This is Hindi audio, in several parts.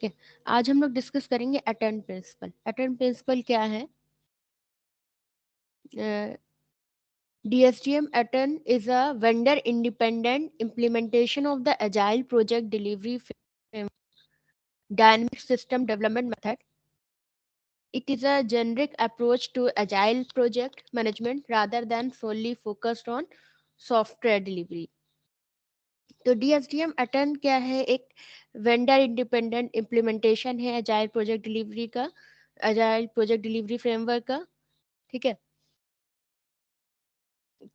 ठीक है, आज हम लोग डिस्कस करेंगे अटेंड प्रिंसिपल। अटेंड प्रिंसिपल क्या है? DSTM Atten is a vendor independent implementation of the agile project delivery dynamic system development method. It is a generic approach to agile project management rather than solely focused on software delivery. तो DSTM Atten क्या है? एक वेंडर इंडिपेंडेंट इम्प्लीमेंटेशन है अजाइल प्रोजेक्ट डिलीवरी का, अजाइल प्रोजेक्ट डिलीवरी फ्रेमवर्क का। ठीक है,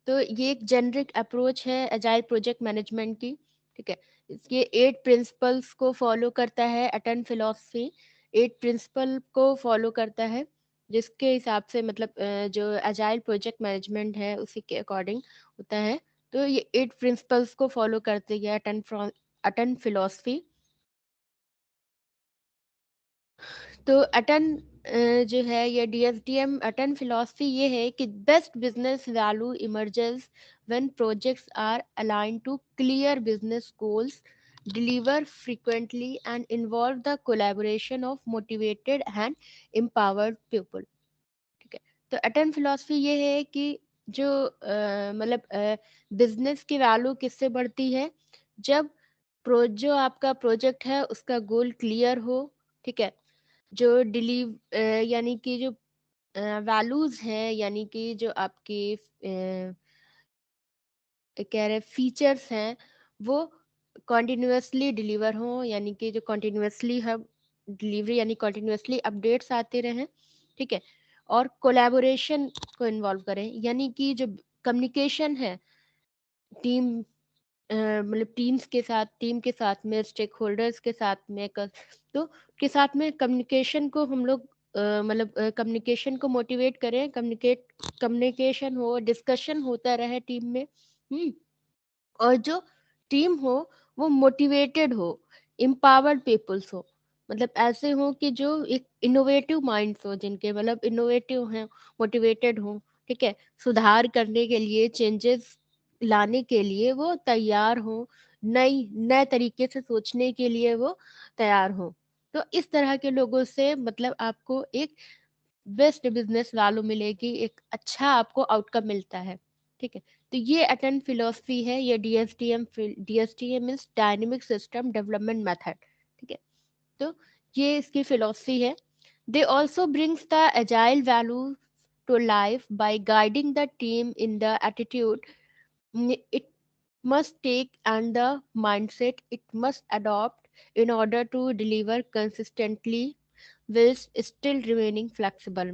तो ये एक जेनरिक अप्रोच है अजाइल प्रोजेक्ट मैनेजमेंट की। ठीक है, इसके 8 प्रिंसिपल्स को फॉलो करता है। अटेंड फिलॉसफी 8 प्रिंसिपल को फॉलो करता है, जिसके हिसाब से मतलब जो अजाइल प्रोजेक्ट मैनेजमेंट है उसी के अकॉर्डिंग होता है। तो ये 8 प्रिंसिपल्स को फॉलो करते हैं अटेंड फिलॉसफी। तो अटेंड जो है ये DSTM अटेंड फिलॉसफी ये है कि best business value emerges when projects are aligned to clear business goals, deliver frequently and involve the collaboration of motivated and empowered people। ठीक है, तो अटेंड फिलॉसफी ये है कि जो मतलब बिजनेस की वैल्यू किससे बढ़ती है? जब जो आपका प्रोजेक्ट है उसका गोल क्लियर हो। ठीक है, जो यानी कि जो वैल्यूज हैं, यानी कि जो आपके कह रहे फीचर्स हैं वो कॉन्टिन्यूसली डिलीवर हो, यानी कि जो कॉन्टिन्यूसली हम डिलीवरी यानी कॉन्टिन्यूसली अपडेट्स आते रहें। ठीक है, और कोलैबोरेशन को इन्वॉल्व करें, यानी कि जो कम्युनिकेशन है टीम मतलब टीम के साथ में, स्टेक होल्डर्स के साथ में तो के साथ में कम्युनिकेशन को हम लोग मतलब कम्युनिकेशन को मोटिवेट करें। कम्युनिकेशन हो, डिस्कशन होता रहे टीम में। और जो टीम हो वो मोटिवेटेड हो, एम्पावर्ड पीपल्स हो, मतलब ऐसे हो कि जो एक इनोवेटिव माइंड्स हो, जिनके मतलब इनोवेटिव हैं, मोटिवेटेड हो। ठीक है, सुधार करने के लिए, चेंजेस लाने के लिए वो तैयार हो, नए तरीके से सोचने के लिए वो तैयार हो। तो इस तरह के लोगों से मतलब आपको एक बेस्ट बिजनेस वैल्यू मिलेगी, एक अच्छा आपको आउटकम मिलता है। ठीक है, तो ये अटेंड फिलोसफी है, ये DSTM is dynamic system development method. ठीक है, तो ये इसकी फिलोसफी है। They also brings the agile value to life by guiding the team in the attitude it must take and the mindset it must adopt in order to deliver consistently whilst still remaining flexible।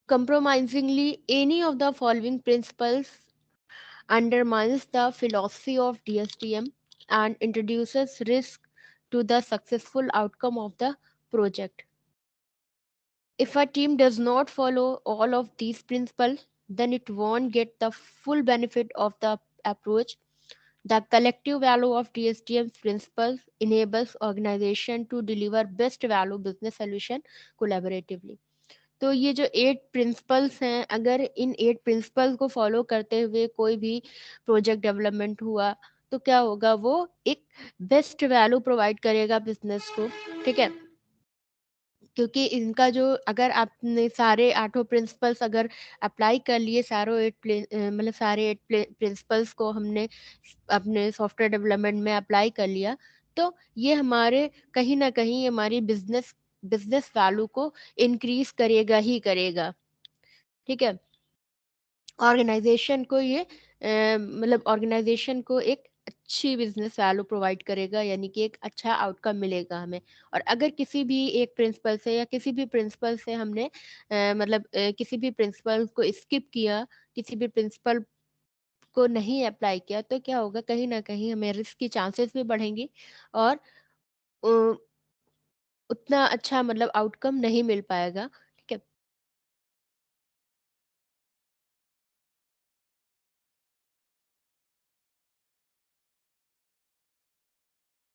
Compromisingly, any of the following principles undermines the philosophy of DSTM and introduces risk to the successful outcome of the project. If a team does not follow all of these principles, then it won't get the full benefit of the approach. The collective value of DSTM principles enables organization to deliver best value business solution collaboratively। तो ये जो 8 प्रिंसिपल्स हैं, अगर इन 8 प्रिंसिपल्स को फॉलो करते हुए कोई भी प्रोजेक्ट डेवलपमेंट हुआ तो क्या होगा? वो एक बेस्ट वैल्यू प्रोवाइड करेगा बिजनेस को। ठीक है, क्योंकि इनका जो अगर आपने सारे 8 प्रिंसिपल्स अगर अप्लाई कर लिए, मतलब सारे 8 प्रिंसिपल्स को हमने अपने सॉफ्टवेयर डेवलपमेंट में अप्लाई कर लिया, तो ये हमारे कहीं ना कहीं हमारी बिजनेस वैल्यू को इंक्रीज करेगा ही करेगा। ठीक है, ऑर्गेनाइजेशन को ये मतलब ऑर्गेनाइजेशन को एक अच्छी बिजनेस वैल्यू प्रोवाइड करेगा, यानी कि एक अच्छा आउटकम मिलेगा हमें। और अगर किसी भी एक प्रिंसिपल से या किसी भी प्रिंसिपल से हमने मतलब किसी भी प्रिंसिपल को स्किप किया, किसी भी प्रिंसिपल को नहीं अप्लाई किया, तो क्या होगा? कहीं ना कहीं हमें रिस्क की चांसेस भी बढ़ेंगी और उतना अच्छा मतलब आउटकम नहीं मिल पाएगा।